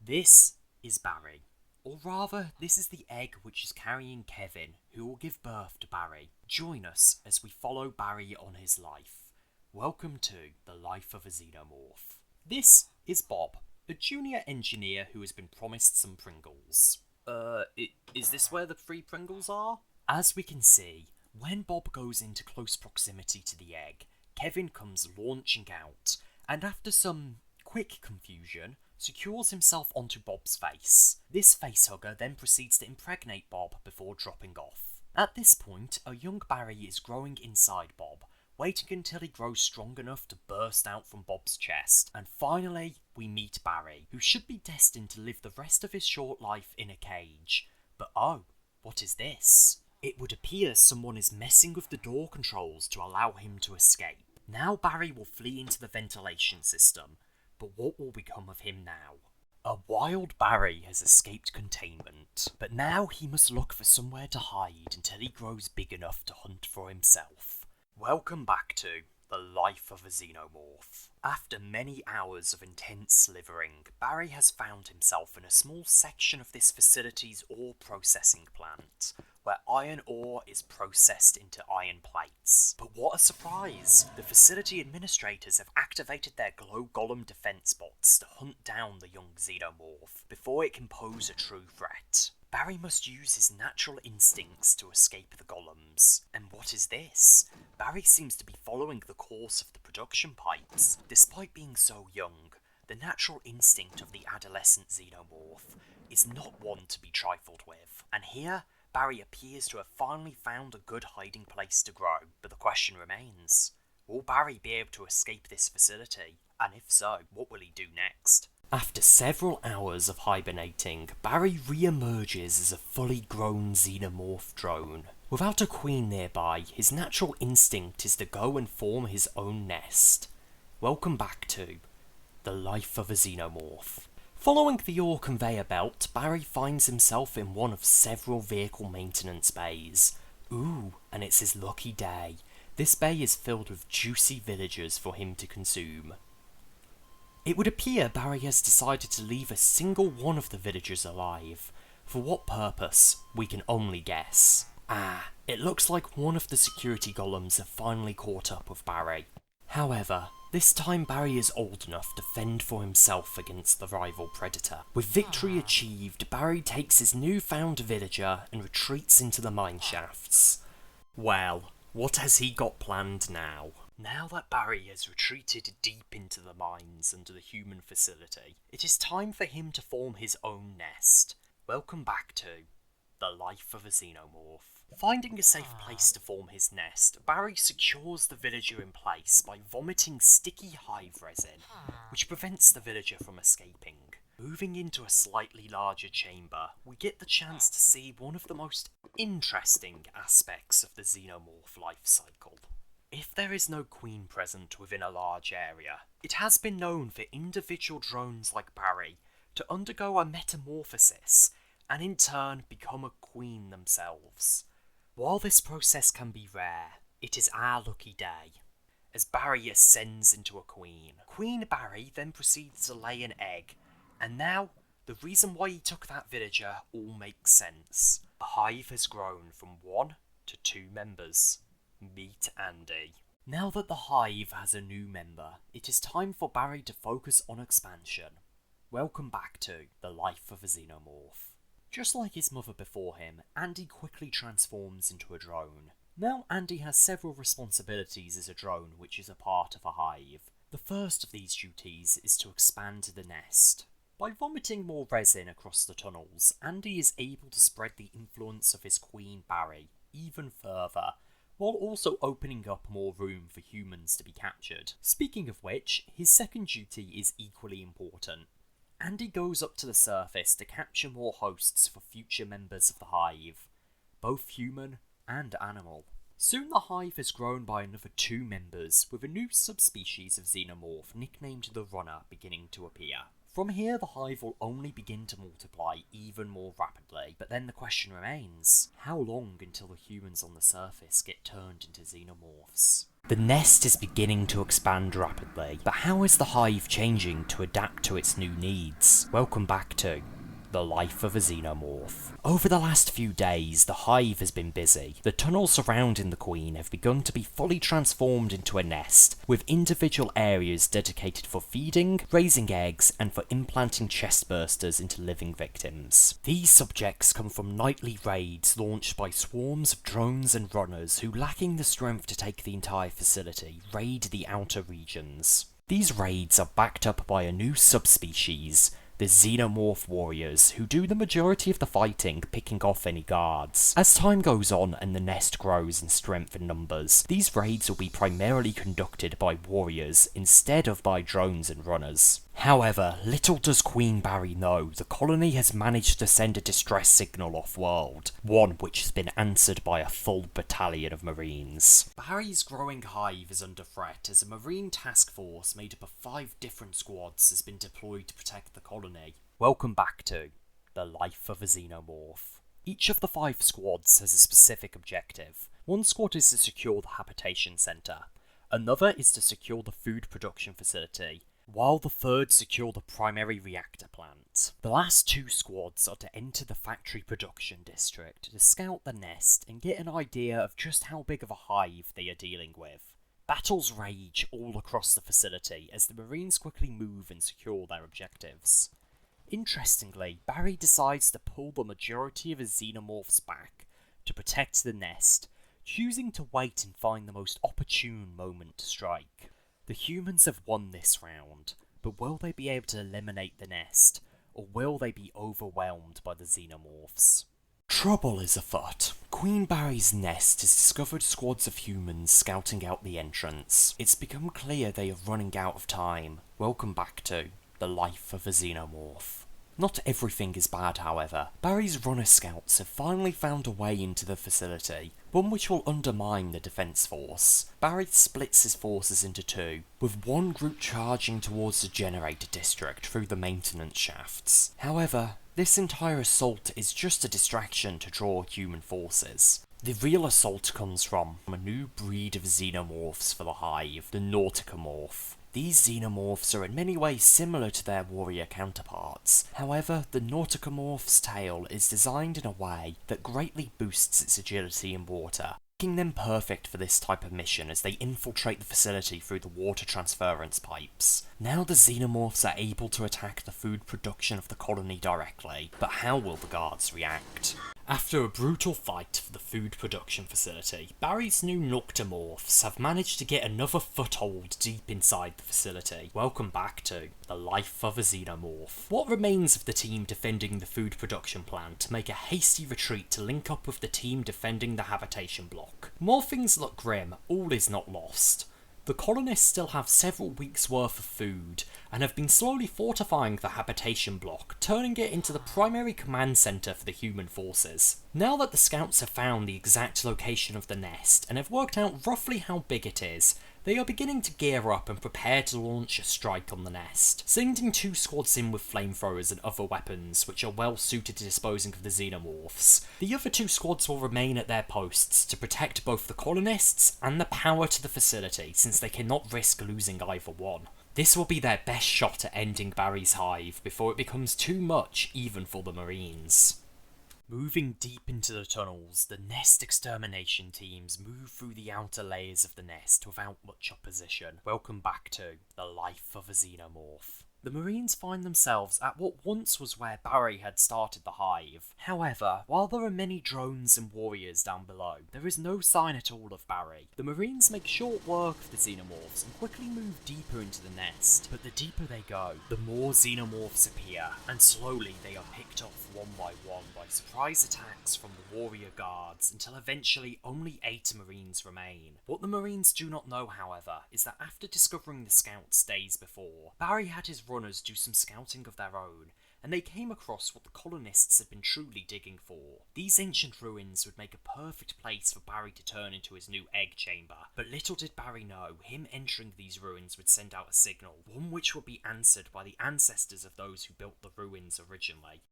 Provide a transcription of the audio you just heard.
This is Barry. Or rather, this is the egg which is carrying Kevin, who will give birth to Barry. Join us as we follow Barry on his life. Welcome to The Life of a Xenomorph. This is Bob, a junior engineer who has been promised some Pringles. Is this where the free Pringles are? As we can see, when Bob goes into close proximity to the egg, Kevin comes launching out, and after some quick confusion, secures himself onto Bob's face. This facehugger then proceeds to impregnate Bob before dropping off. At this point, a young Barry is growing inside Bob, waiting until he grows strong enough to burst out from Bob's chest. And finally, we meet Barry, who should be destined to live the rest of his short life in a cage. But oh, what is this? It would appear someone is messing with the door controls to allow him to escape. Now Barry will flee into the ventilation system, but what will become of him now? A wild Barry has escaped containment, but now he must look for somewhere to hide until he grows big enough to hunt for himself. Welcome back to The Life of a Xenomorph. After many hours of intense slivering, Barry has found himself in a small section of this facility's ore processing plant, where iron ore is processed into iron plates. But what a surprise! The facility administrators have activated their glow golem defense bots to hunt down the young Xenomorph before it can pose a true threat. Barry must use his natural instincts to escape the golems. And what is this? Barry seems to be following the course of the production pipes. Despite being so young, the natural instinct of the adolescent Xenomorph is not one to be trifled with. And here, Barry appears to have finally found a good hiding place to grow. But the question remains, will Barry be able to escape this facility? And if so, what will he do next? After several hours of hibernating, Barry re-emerges as a fully grown Xenomorph drone. Without a queen nearby, his natural instinct is to go and form his own nest. Welcome back to The Life of a Xenomorph. Following the ore conveyor belt, Barry finds himself in one of several vehicle maintenance bays. Ooh, and it's his lucky day. This bay is filled with juicy villagers for him to consume. It would appear Barry has decided to leave a single one of the villagers alive. For what purpose, we can only guess. It looks like one of the security golems have finally caught up with Barry. However, this time Barry is old enough to fend for himself against the rival predator. With victory achieved, Barry takes his newfound villager and retreats into the mine shafts. Well, what has he got planned now? Now that Barry has retreated deep into the mines under the human facility, it is time for him to form his own nest. Welcome back to The Life of a Xenomorph. Finding a safe place to form his nest, Barry secures the villager in place by vomiting sticky hive resin, which prevents the villager from escaping. Moving into a slightly larger chamber, we get the chance to see one of the most interesting aspects of the Xenomorph life cycle. If there is no queen present within a large area, it has been known for individual drones like Barry to undergo a metamorphosis and in turn become a queen themselves. While this process can be rare, it is our lucky day, as Barry ascends into a queen. Queen Barry then proceeds to lay an egg, and now, the reason why he took that villager all makes sense. The hive has grown from 1 to 2 members. Meet Andy. Now that the hive has a new member, it is time for Barry to focus on expansion. Welcome back to The Life of a Xenomorph. Just like his mother before him, Andy quickly transforms into a drone. Now Andy has several responsibilities as a drone which is a part of a hive. The first of these duties is to expand the nest. By vomiting more resin across the tunnels, Andy is able to spread the influence of his queen Barry even further, while also opening up more room for humans to be captured. Speaking of which, his second duty is equally important. Andy goes up to the surface to capture more hosts for future members of the hive, both human and animal. Soon the hive has grown by another 2 members, with a new subspecies of Xenomorph nicknamed the Runner beginning to appear. From here, the hive will only begin to multiply even more rapidly, but then the question remains, how long until the humans on the surface get turned into Xenomorphs? The nest is beginning to expand rapidly, but how is the hive changing to adapt to its new needs? Welcome back to the life of a xenomorph. Over the last few days, the hive has been busy. The tunnels surrounding the queen have begun to be fully transformed into a nest, with individual areas dedicated for feeding, raising eggs, and for implanting chestbursters into living victims. These subjects come from nightly raids launched by swarms of drones and runners who, lacking the strength to take the entire facility, raid the outer regions. These raids are backed up by a new subspecies, the Xenomorph warriors, who do the majority of the fighting, picking off any guards. As time goes on and the nest grows in strength and numbers, these raids will be primarily conducted by warriors instead of by drones and runners. However, little does Queen Barry know, the colony has managed to send a distress signal off-world, one which has been answered by a full battalion of Marines. Barry's growing hive is under threat as a Marine task force made up of 5 different squads has been deployed to protect the colony. Welcome back to the life of a Xenomorph. Each of the 5 squads has a specific objective. One squad is to secure the habitation centre, another is to secure the food production facility, while the third secure the primary reactor plant. The last 2 squads are to enter the factory production district to scout the nest and get an idea of just how big of a hive they are dealing with. Battles rage all across the facility as the Marines quickly move and secure their objectives. Interestingly, Barry decides to pull the majority of his xenomorphs back to protect the nest, choosing to wait and find the most opportune moment to strike. The humans have won this round, but will they be able to eliminate the nest, or will they be overwhelmed by the xenomorphs? Trouble is afoot. Queen Barry's nest has discovered squads of humans scouting out the entrance. It's become clear they are running out of time. Welcome back to the life of a xenomorph. Not everything is bad, however. Barry's runner scouts have finally found a way into the facility, one which will undermine the defence force. Barry splits his forces into 2, with one group charging towards the generator district through the maintenance shafts. However, this entire assault is just a distraction to draw human forces. The real assault comes from a new breed of xenomorphs for the hive, the Nautikomorph. These xenomorphs are in many ways similar to their warrior counterparts. However, the Nautikomorph's tail is designed in a way that greatly boosts its agility in water, making them perfect for this type of mission as they infiltrate the facility through the water transference pipes. Now the xenomorphs are able to attack the food production of the colony directly, but how will the guards react? After a brutal fight for the food production facility, Barry's new Noctomorphs have managed to get another foothold deep inside the facility. Welcome back to the life of a Xenomorph. What remains of the team defending the food production plant make a hasty retreat to link up with the team defending the habitation block. While things look grim, all is not lost. The colonists still have several weeks' worth of food, and have been slowly fortifying the habitation block, turning it into the primary command centre for the human forces. Now that the scouts have found the exact location of the nest, and have worked out roughly how big it is, they are beginning to gear up and prepare to launch a strike on the nest, sending 2 squads in with flamethrowers and other weapons, which are well suited to disposing of the xenomorphs. The other 2 squads will remain at their posts to protect both the colonists and the power to the facility, since they cannot risk losing either one. This will be their best shot at ending Barry's hive before it becomes too much even for the Marines. Moving deep into the tunnels, the nest extermination teams move through the outer layers of the nest without much opposition. Welcome back to the life of a xenomorph. The Marines find themselves at what once was where Barry had started the hive. However, while there are many drones and warriors down below, there is no sign at all of Barry. The Marines make short work of the xenomorphs and quickly move deeper into the nest, but the deeper they go, the more xenomorphs appear, and slowly they are picked off one by surprise attacks from the warrior guards until eventually only 8 Marines remain. What the Marines do not know, however, is that after discovering the scouts days before, Barry had his runners do some scouting of their own, and they came across what the colonists had been truly digging for. These ancient ruins would make a perfect place for Barry to turn into his new egg chamber, but little did Barry know, him entering these ruins would send out a signal, one which would be answered by the ancestors of those who built the ruins originally.